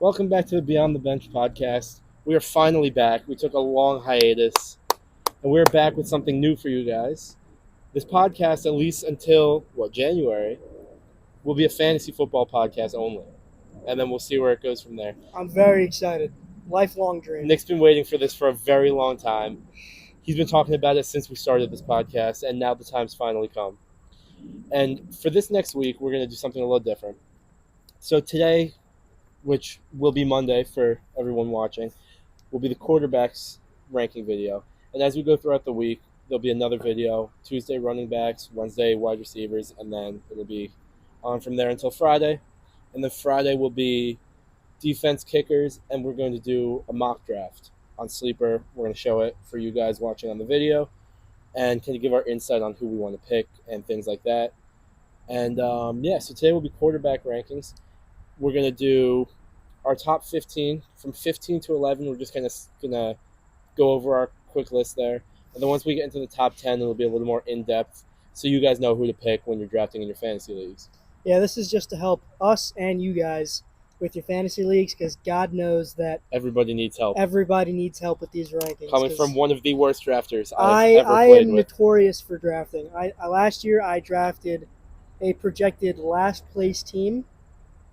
Welcome back to the Beyond the Bench podcast. We are finally back. We took a long hiatus, and we're back with something new for you guys. This podcast, at least until, January, will be a fantasy football podcast only. And then we'll see where it goes from there. I'm very excited. Lifelong dream. Nick's been waiting for this for a very long time. He's been talking about it since we started this podcast, and now the time's finally come. And for this next week, we're going to do something a little different. So today, which will be Monday for everyone watching, will be the quarterbacks ranking video. And as we go throughout the week, there'll be another video. Tuesday, running backs. Wednesday, wide receivers. And then it'll be on from there until Friday. And then Friday will be defense kickers. And we're going to do a mock draft on Sleeper. We're going to show it for you guys watching on the video. And kind of give our insight on who we want to pick and things like that. And, so today will be quarterback rankings. We're going to do our top 15. From 15 to 11, we're just kind of going to go over our quick list there. And then once we get into the top 10, it'll be a little more in-depth so you guys know who to pick when you're drafting in your fantasy leagues. Yeah, this is just to help us and you guys with your fantasy leagues because God knows that Everybody needs help. everybody needs help with these rankings. Coming from one of the worst drafters I ever played am with. notorious for drafting. Last year I drafted a projected last place team.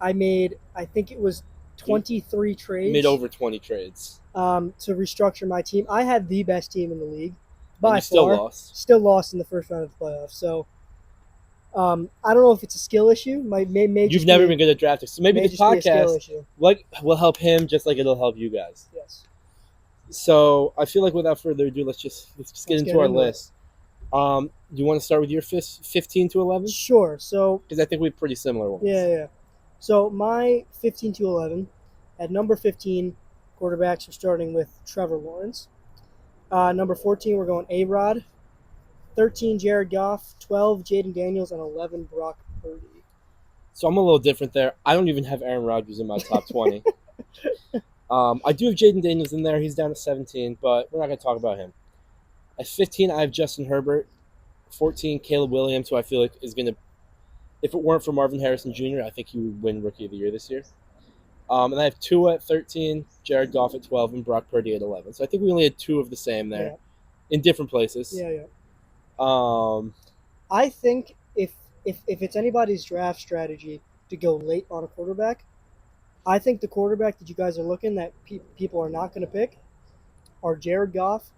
I think it was 23 trades. Made over 20 trades. To restructure my team. I had the best team in the league by And you still lost. Still lost in the first round of the playoffs. So I don't know if it's a skill issue. You've never been good at drafting. So maybe this podcast will help him just like it'll help you guys. Yes. So I feel like without further ado, let's just get into our list. Do you want to start with your 15 to 11? Sure. So because I think we have pretty similar ones. Yeah. So my 15 to 11, at number 15, quarterbacks are starting with Trevor Lawrence. Number 14, we're going A-Rod. 13, Jared Goff. 12, Jaden Daniels. And 11, Brock Purdy. So I'm a little different there. I don't even have Aaron Rodgers in my top 20. I do have Jaden Daniels in there. He's down to 17, but we're not going to talk about him. At 15, I have Justin Herbert. 14, Caleb Williams, who I feel like is going to, if it weren't for Marvin Harrison Jr., I think he would win Rookie of the Year this year. And I have Tua at 13, Jared Goff at 12, and Brock Purdy at 11. So I think we only had two of the same there in different places. Yeah. I think if it's anybody's draft strategy to go late on a quarterback, I think the quarterback that you guys are looking that people are not going to pick are Jared Goff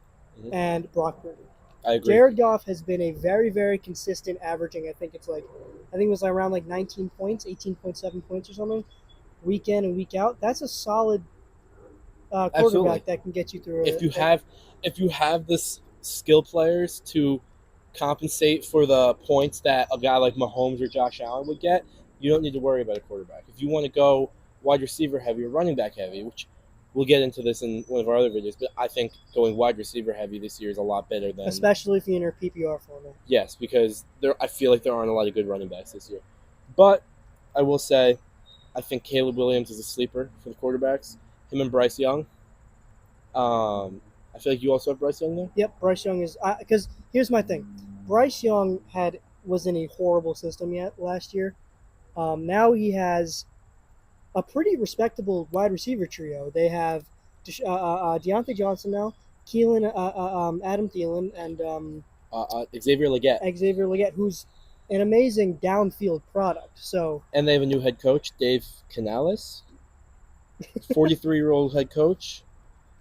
and Brock Purdy. I agree. Jared Goff has been a very, very consistent averaging. I think it was around like 19 points, 18.7 points or something, week in and week out. That's a solid quarterback that can get you through. If you have this skill players to compensate for the points that a guy like Mahomes or Josh Allen would get, you don't need to worry about a quarterback. If you want to go wide receiver heavy or running back heavy, which we'll get into this in one of our other videos, but I think going wide receiver heavy this year is a lot better than... Especially if you're in your PPR format. Yes, because I feel like there aren't a lot of good running backs this year. But I will say, I think Caleb Williams is a sleeper for the quarterbacks. Him and Bryce Young. I feel like you also have Bryce Young there? Yep, Bryce Young is... Because here's my thing. Bryce Young was in a horrible system last year. Now he has a pretty respectable wide receiver trio. They have Deontay Johnson now, Keelan, Adam Thielen, and Xavier Legette. Who's an amazing downfield product. And they have a new head coach, Dave Canales, 43-year-old head coach.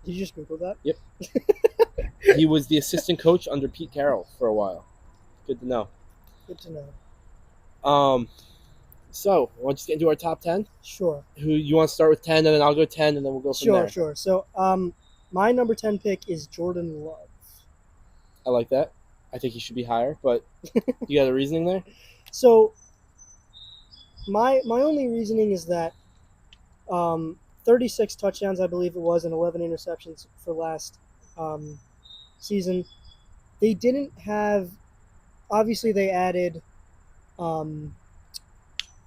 Did you just Google that? Yep. He was the assistant coach under Pete Carroll for a while. Good to know. So, we'll just get into our top 10? Sure. Who you want to start with 10, and then I'll go 10, and then we'll go from there. Sure. So, my number 10 pick is Jordan Love. I like that. I think he should be higher, but you got a reasoning there? So, my only reasoning is that 36 touchdowns, I believe it was, and 11 interceptions for last season. They didn't have... Obviously, they added...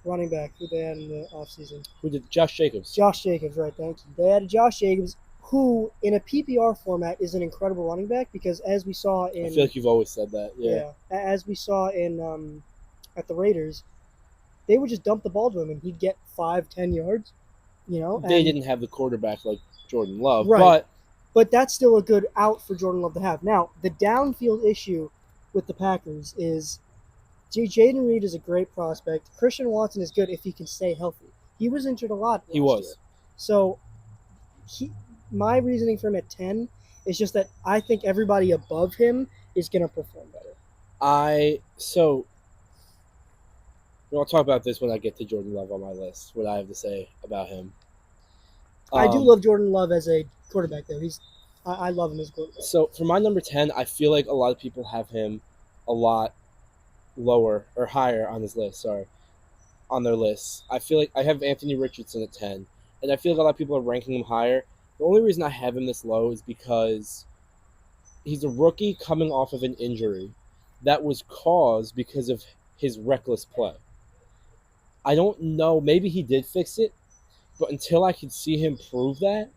running back who they had in the offseason. Who did? Josh Jacobs. Josh Jacobs, right, thank you. They added Josh Jacobs, who in a PPR format is an incredible running back because as we saw in... I feel like you've always said that, yeah. As we saw in at the Raiders, they would just dump the ball to him and he'd get 5-10 yards. They and, didn't have the quarterback like Jordan Love, right. But that's still a good out for Jordan Love to have. Now, the downfield issue with the Packers is Jaden Reed is a great prospect. Christian Watson is good if he can stay healthy. He was injured a lot last he was. year. So my reasoning for him at 10 is just that I think everybody above him is going to perform better. I'll talk about this when I get to Jordan Love on my list, what I have to say about him. I do love Jordan Love as a quarterback, though. I love him as a quarterback. So for my number 10, I feel like a lot of people have him a lot lower or higher on his list. Sorry, on their lists. I feel like I have Anthony Richardson at 10, and I feel like a lot of people are ranking him higher. The only reason I have him this low is because he's a rookie coming off of an injury that was caused because of his reckless play. I don't know. Maybe he did fix it, but until I can see him prove that,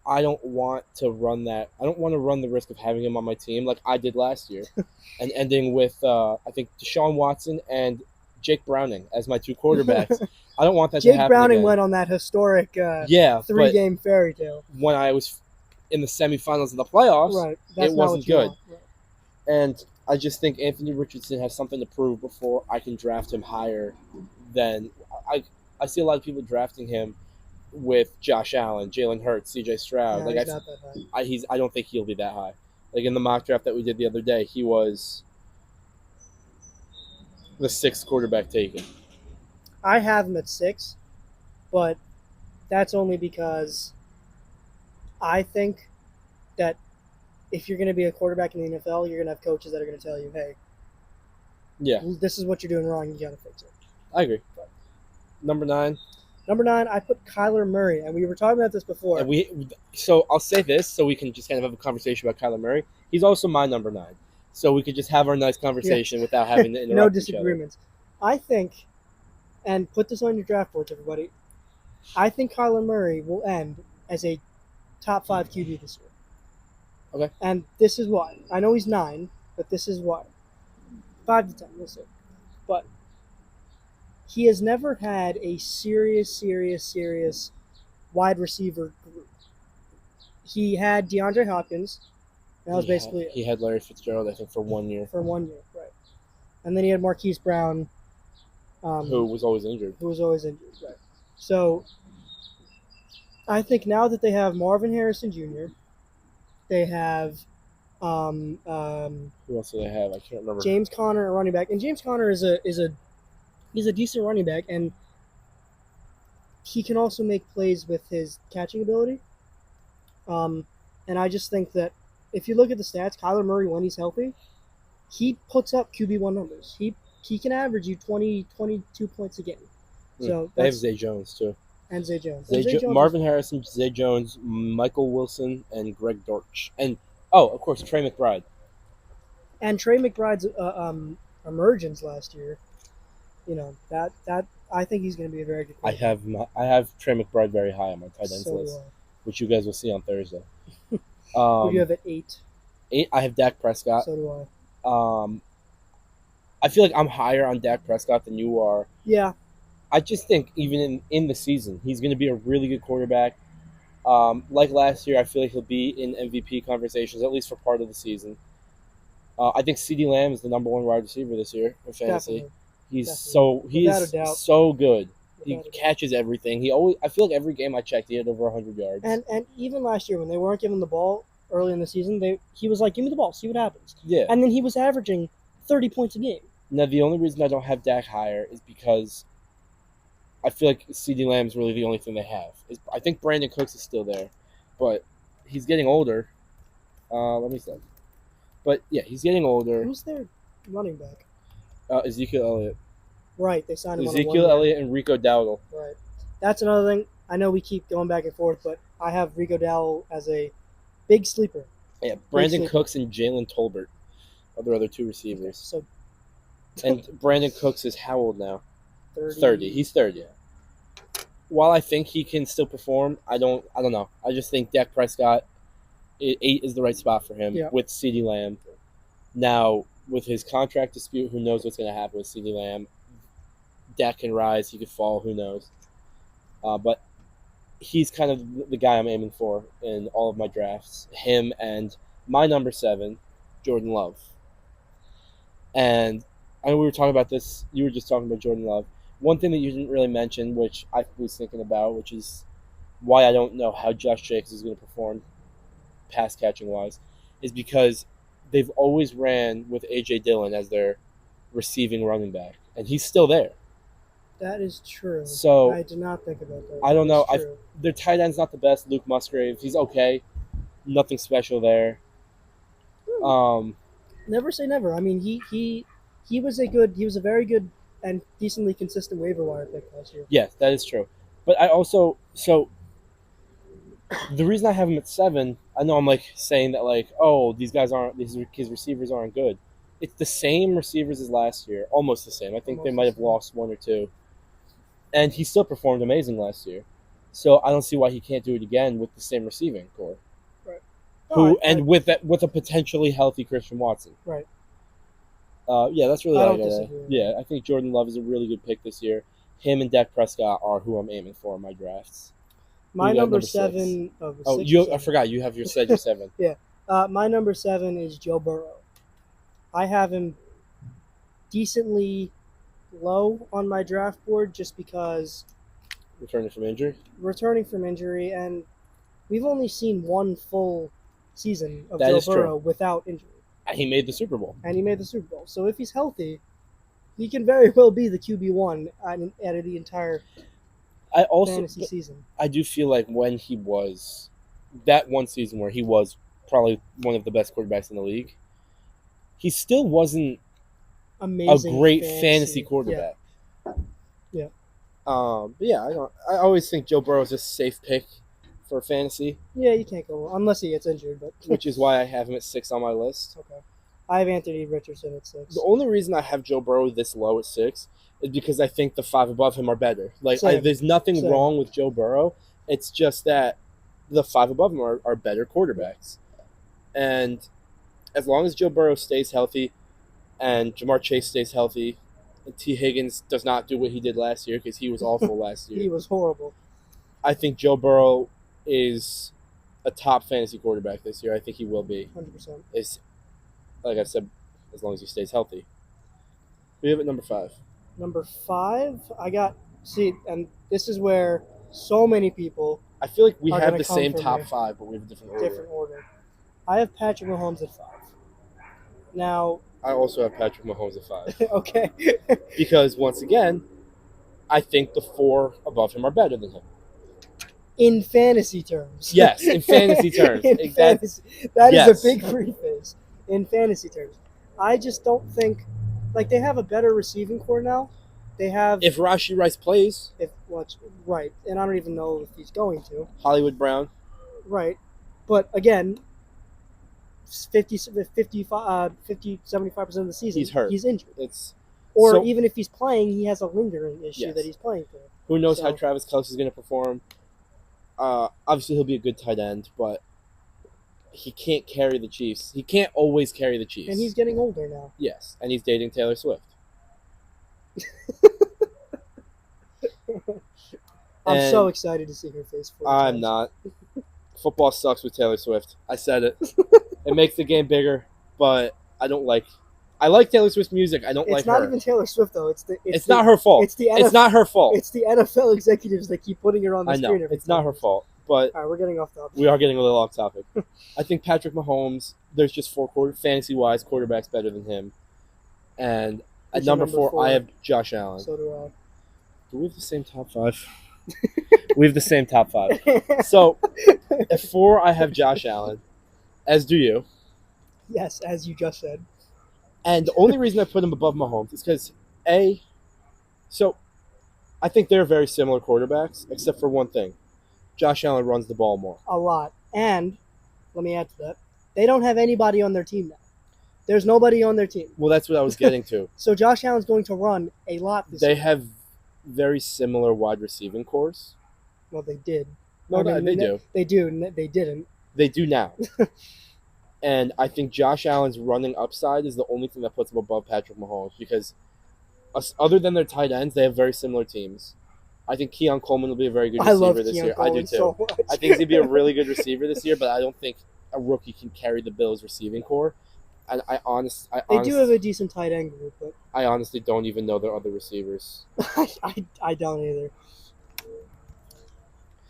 I don't want to run that. I don't want to run the risk of having him on my team like I did last year, and ending with I think Deshaun Watson and Jake Browning as my two quarterbacks. I don't want that to happen. Jake Browning again. went on that historic 3-game fairy tale. When I was in the semifinals of the playoffs, right. It wasn't good. Right. And I just think Anthony Richardson has something to prove before I can draft him higher than I see a lot of people drafting him with Josh Allen, Jalen Hurts, C.J. Stroud. He's not that high. I don't think he'll be that high. Like in the mock draft that we did the other day, he was the 6th quarterback taken. I have him at 6, but that's only because I think that if you're going to be a quarterback in the NFL, you're going to have coaches that are going to tell you, hey, this is what you're doing wrong, you got to fix it. I agree. But Number 9, I put Kyler Murray, and we were talking about this before. So I'll say this so we can just kind of have a conversation about Kyler Murray. He's also my number 9. So we could just have our nice conversation without having to interrupt no each disagreements. I think, and put this on your draft boards, everybody, I think Kyler Murray will end as a top 5 QB this year. Okay. And this is why. I know he's 9, but this is why. 5 to 10, we'll see. But he has never had a serious wide receiver group. He had DeAndre Hopkins. That was basically it. He had Larry Fitzgerald, I think, for 1 year. For 1 year, right. And then he had Marquise Brown. Who was always injured. Right. So I think now that they have Marvin Harrison Jr., they have who else do they have? I can't remember. James Conner, a running back, and James Conner is a decent running back, and he can also make plays with his catching ability. And I just think that if you look at the stats, Kyler Murray, when he's healthy, he puts up QB1 numbers. He can average you 20, 22 points a game. So they have Zay Jones too. And Zay Jones. Marvin Harrison, Zay Jones, Michael Wilson, and Greg Dortch. And, of course, Trey McBride. And Trey McBride's emergence last year, that I think he's going to be a very good player. I have Trey McBride very high on my tight ends list, which you guys will see on Thursday. Who do you have at 8? 8, I have Dak Prescott. So do I. I feel like I'm higher on Dak Prescott than you are. Yeah. I just think even in the season, he's going to be a really good quarterback. Like last year, I feel like he'll be in MVP conversations, at least for part of the season. I think CeeDee Lamb is the number 1 wide receiver this year in fantasy. He's so good. He catches everything. I feel like every game I checked, he had over 100 yards. And even last year when they weren't giving the ball early in the season, he was like, "Give me the ball, see what happens." Yeah. And then he was averaging 30 points a game. Now the only reason I don't have Dak higher is because I feel like CeeDee Lamb is really the only thing they have. I think Brandon Cooks is still there, but he's getting older. Let me see. But yeah, he's getting older. Who's their running back? Ezekiel Elliott. Right, they signed him Ezekiel Elliott and Rico Dowdle. Right. That's another thing. I know we keep going back and forth, but I have Rico Dowdle as a big sleeper. Yeah, Brandon Cooks and Jalen Tolbert are their other 2 receivers. So, and Brandon Cooks is how old now? 30. He's 30. While I think he can still perform, I don't know. I just think Dak Prescott, 8 is the right spot for him with CeeDee Lamb. Now, with his contract dispute, who knows what's going to happen with CeeDee Lamb? Dak can rise, he could fall, who knows? But he's kind of the guy I'm aiming for in all of my drafts. Him and my number 7, Jordan Love. And I know we were talking about this. You were just talking about Jordan Love. One thing that you didn't really mention, which I was thinking about, which is why I don't know how Josh Jacobs is going to perform pass catching wise, is because they've always ran with A.J. Dillon as their receiving running back, and he's still there. That is true. So I did not think about that. I don't know. That's true. Their tight end's not the best. Luke Musgrave, he's okay. Nothing special there. Never say never. I mean, he was a very good and decently consistent waiver wire pick last year. Yes, that is true. But I also the reason I have him at 7, I know I'm like saying that like, oh, these receivers aren't good. It's the same receivers as last year, almost the same. I think they might have lost 1 or 2, and he still performed amazing last year. So I don't see why he can't do it again with the same receiving core. Right. With a potentially healthy Christian Watson. Right. Yeah, that's really I all I don't gotta. disagree. Yeah, I think Jordan Love is a really good pick this year. Him and Dak Prescott are who I'm aiming for in my drafts. My You got number number 7. Oh, six you! or I seven. forgot you have your 7. My number 7 is Joe Burrow. I have him decently low on my draft board just because Returning from injury. returning from injury, and we've only seen one full season of That Joe is true. Burrow without injury, He made the Super Bowl. and he made the Super Bowl. So if he's healthy, he can very well be the QB1 out of the entire I also, fantasy season. I do feel like when he was that one season where he was probably one of the best quarterbacks in the league, he still wasn't Amazing, a great fantasy quarterback. Yeah. But yeah, I always think Joe Burrow is a safe pick for fantasy, Yeah, you can't go unless he gets injured, but which is why I have him at 6 on my list. okay. I have Anthony Richardson at 6. The only reason I have Joe Burrow this low at 6 is because I think the 5 above him are better. Same. There's nothing Same. wrong with Joe Burrow. It's just that the 5 above him are better quarterbacks. And as long as Joe Burrow stays healthy and Jamar Chase stays healthy and T. Higgins does not do what he did last year because he was awful last He year, was horrible. I think Joe Burrow is a top fantasy quarterback this year. I think he will be. 100%. Is like I said, as long as he stays healthy. We have at number 5. Number 5, and this is where so many people I feel like we are have gonna the come same from top here. 5, but we have a different order. different order. I have Patrick Mahomes at 5. Now, I also have Patrick Mahomes at 5 okay. because once again, I think the 4 above him are better than him. In fantasy terms. Yes, in fantasy terms. That is Yes. a big preface. In fantasy terms. I just don't think they have a better receiving core now. They have If Rashee Rice plays, right, and I don't even know if he's going to. Hollywood Brown, Right. But again, 75% of the season He's hurt. He's injured. so- Even if he's playing, he has a lingering issue Yes. that he's playing through. who knows how So- Travis Kelce is going to perform. Obviously, he'll be a good tight end, but he can't carry the Chiefs. He can't always carry the Chiefs. And he's getting older now. Yes, and he's dating Taylor Swift. I'm And so excited to see her face. I'm not. Football sucks with Taylor Swift. I said it. It makes the game bigger, but I like Taylor Swift's music. I don't It's like not her. even Taylor Swift though. It's not her fault. It's the It's not her fault. It's the NFL executives that keep putting her on the I know. screen. Every It's not time. her fault. But All right, we're getting off topic. we are getting a little off topic. I think Patrick Mahomes, there's just 4 fantasy-wise quarterbacks better than him. And at Who's your number number 4, four? I have Josh Allen. So do Do we have the same top 5? We have the same top 5. I. So at 4, I have Josh Allen, as do you. Yes, as you just said. And the only reason I put him above Mahomes is because, so I think they're very similar quarterbacks, except for one thing. Josh Allen runs the ball more. A lot. And let me add to that. They don't have anybody on their team now. There's nobody on their team. Well, that's what I was getting to. So Josh Allen's going to run a lot this They year. have very similar wide receiving cores. Well, they did. No, I mean, they do. They do, and they didn't. They do now. And I think Josh Allen's running upside is the only thing that puts him above Patrick Mahomes because other than their tight ends, they have very similar teams. I think Keon Coleman will be a very good I love receiver this Keon year. I do Coleman too. so much. I think he's gonna be a really good receiver this year, but I don't think a rookie can carry the Bills receiving core. And They do have a decent tight end group, but I honestly don't even know their other receivers. I don't either.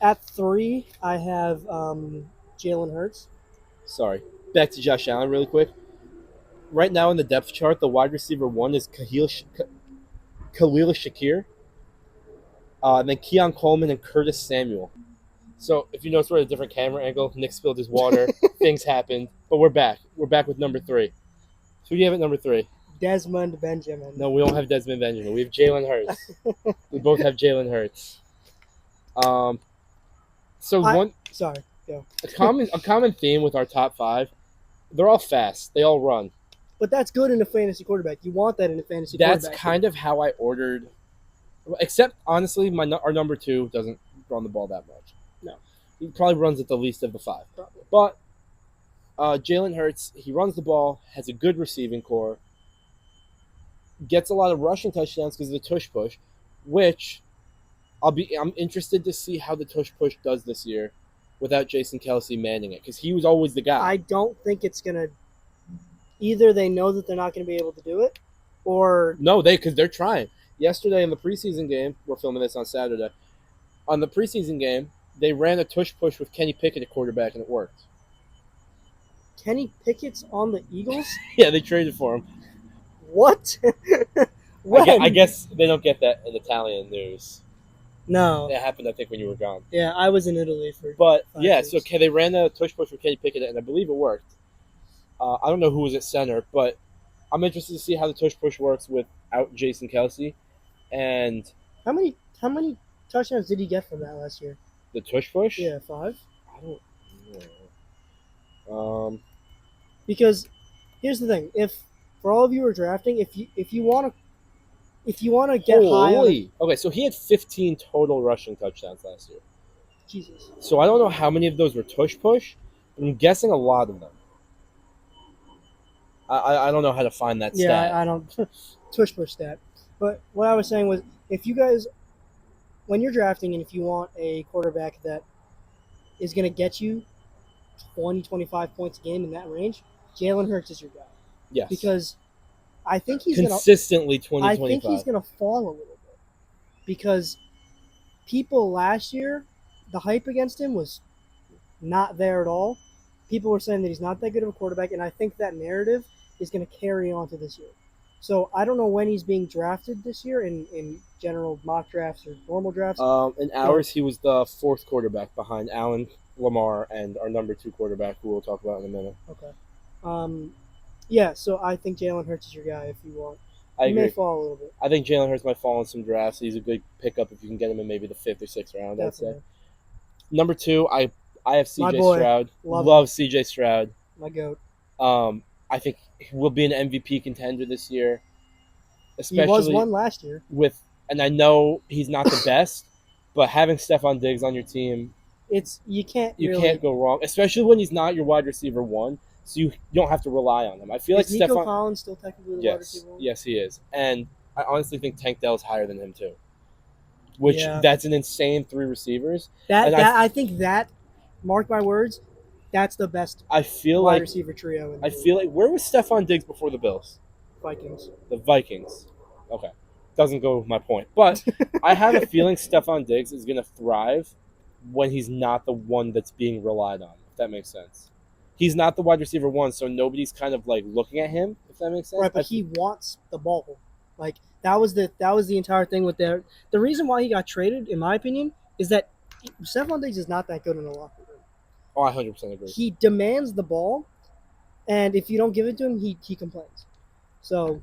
At 3, I have Jalen Hurts. Sorry. Back to Josh Allen really quick. Right now in the depth chart, the wide receiver 1 is Khalil Shakir. And then Keon Coleman and Curtis Samuel. So if you notice, we're at a different camera angle. Nick spilled his water. Things happened. But we're back. We're back with number 3. So who do you have at number 3? Desmond Benjamin. No, we don't have Desmond Benjamin. We have Jalen Hurts. We both have Jalen Hurts. Sorry, go. A common theme with our top 5, they're all fast. They all run. But that's good in a fantasy quarterback. You want that in a fantasy That's quarterback. kind of how I ordered. Except, honestly, our number 2 doesn't run the ball that much. No. He probably runs at the least of the 5. Probably. But Jalen Hurts, he runs the ball, has a good receiving core, gets a lot of rushing touchdowns because of the tush push, which I'm interested to see how the tush push does this year without Jason Kelsey manning it, because he was always the guy. I don't think it's going to – either they know that they're not going to be able to do it, or – No, because they're trying. Yesterday in the preseason game, we're filming this on Saturday, on the preseason game, they ran a tush push with Kenny Pickett at quarterback, and it worked. Kenny Pickett's on the Eagles? Yeah, they traded for him. What? I guess they don't get that in Italian news. No. That happened, I think, when you were gone. Yeah, I was in Italy for. But 5 yeah, weeks. so they ran a tush push with Kenny Pickett, and I believe it worked. I don't know who was at center, but I'm interested to see how the tush push works without Jason Kelsey. And How many touchdowns did he get from that last year? the tush push? Yeah, 5. I don't know. Because here's the thing: if for all of you who are drafting, if you want to get high on Okay, so he had 15 total rushing touchdowns last year. Jesus, So I don't know how many of those were tush push, but I'm guessing a lot of them. I don't know how to find that stat. yeah, I don't tush push that. But what I was saying was, if you guys, when you're drafting, and if you want a quarterback that is going to get you 20, 25 points a game in that range, Jalen Hurts is your guy. Yes. Because I think he's consistently 20, I 25. think he's going to fall a little bit. Because people last year, the hype against him was not there at all. People were saying that he's not that good of a quarterback, and I think that narrative is going to carry on to this year. So I don't know when he's being drafted this year in general mock drafts or normal drafts. In ours, he was the 4th quarterback behind Allen, Lamar, and our number 2 quarterback, who we'll talk about in a minute. Okay. Yeah, so I think Jalen Hurts is your guy if you want. I He agree. may fall a little bit. I think Jalen Hurts might fall in some drafts. He's a good pickup if you can get him in maybe the 5th or 6th round, I'd say. Definitely. Number 2, I have My CJ boy. Stroud. Love CJ Stroud. My goat. I think he will be an MVP contender this year. He was one last year. And I know he's not the best, but having Stephon Diggs on your team, You can't go wrong, especially when he's not your wide receiver 1, so you don't have to rely on him. I feel Is like Nico Stephon. Collins still technically the wide receiver 1? Yes, he is, and I honestly think Tank Dell's higher than him too. Which Yeah. that's an insane 3 receivers. I think that, mark my words, that's the best I feel wide like receiver trio in I the feel like where was Stephon Diggs before the Bills? Vikings. The Vikings. Okay. Doesn't go with my point. But I have a feeling Stephon Diggs is going to thrive when he's not the one that's being relied on, if that makes sense. He's not the wide receiver 1, so nobody's kind of like looking at him, if that makes sense. Right, but he wants the ball. Like that was the entire thing with the reason why he got traded, in my opinion, is that Stephon Diggs is not that good in the locker room. Oh, I 100% agree. He demands the ball, and if you don't give it to him, he complains. So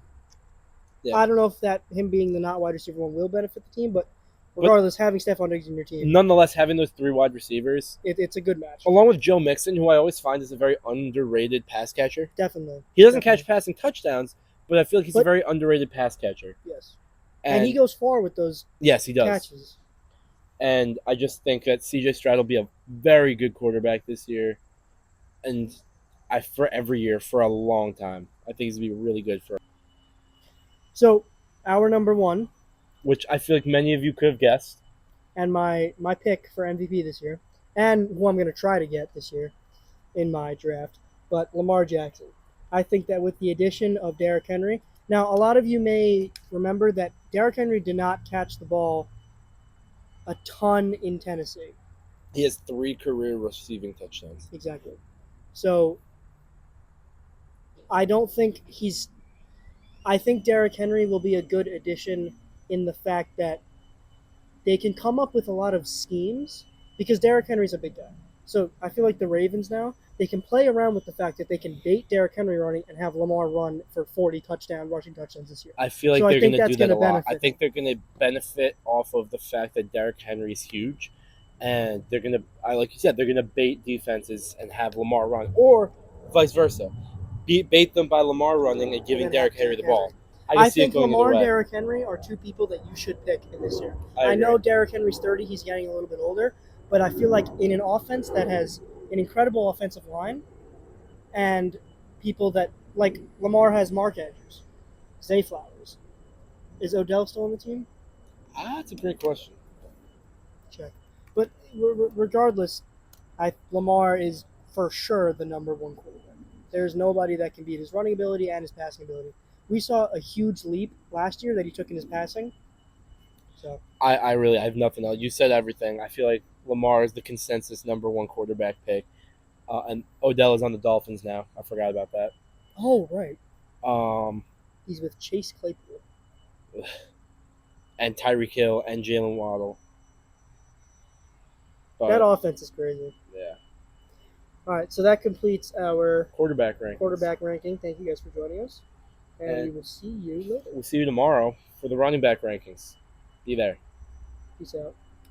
Yeah. I don't know if that him being the not wide receiver 1 will benefit the team, but regardless, having Stephon Diggs in your team, Nonetheless, having those 3 wide receivers, it's a good match. along with Joe Mixon, who I always find is a very underrated pass catcher. Definitely. He doesn't Definitely. catch passing touchdowns, but I feel like he's a very underrated pass catcher. Yes. And he goes far with those yes, he does. catches. And I just think that CJ Stroud will be a very good quarterback this year, and for every year for a long time. I think he's gonna be really good for. So our number 1, Which I feel like many of you could have guessed. and my pick for MVP this year, and who I'm going to try to get this year in my draft, but Lamar Jackson. I think that with the addition of Derrick Henry, now a lot of you may remember that Derrick Henry did not catch the ball a ton in Tennessee. He has 3 career receiving touchdowns. Exactly. So I don't think he's. I think Derrick Henry will be a good addition in the fact that they can come up with a lot of schemes because Derrick Henry's a big guy. So I feel like the Ravens now, they can play around with the fact that they can bait Derrick Henry running and have Lamar run for 40 rushing touchdowns this year. I feel like So I they're think going to that's do that a gonna lot. I benefit think they're going to benefit off of the fact that Derrick Henry's huge, and they're going to, like you said, they're going to bait defenses and have Lamar run, or vice versa, bait them by Lamar running and giving And then Derrick have Henry the Derrick ball. I see it think going Lamar either and way. Derrick Henry are two people that you should pick in this year. I I know agree. Derrick Henry's 30, he's getting a little bit older, but I feel like in an offense that has an incredible offensive line and people that, like Lamar has Mark Andrews, Zay Flowers. Is Odell still on the team? That's a great question. Check. But regardless, Lamar is for sure the number one quarterback. There's nobody that can beat his running ability and his passing ability. We saw a huge leap last year that he took in his passing. So I really have nothing else. You said everything. I feel like Lamar is the consensus number 1 quarterback pick. And Odell is on the Dolphins now. I forgot about that. Oh, right. Um, He's with Chase Claypool. and Tyreek Hill and Jalen Waddle. But, That offense is crazy. yeah. All right, so that completes our Quarterback ranking. quarterback ranking. Thank you guys for joining us. And And- we will see you later. We'll see you tomorrow for the running back rankings. Be there. Peace out.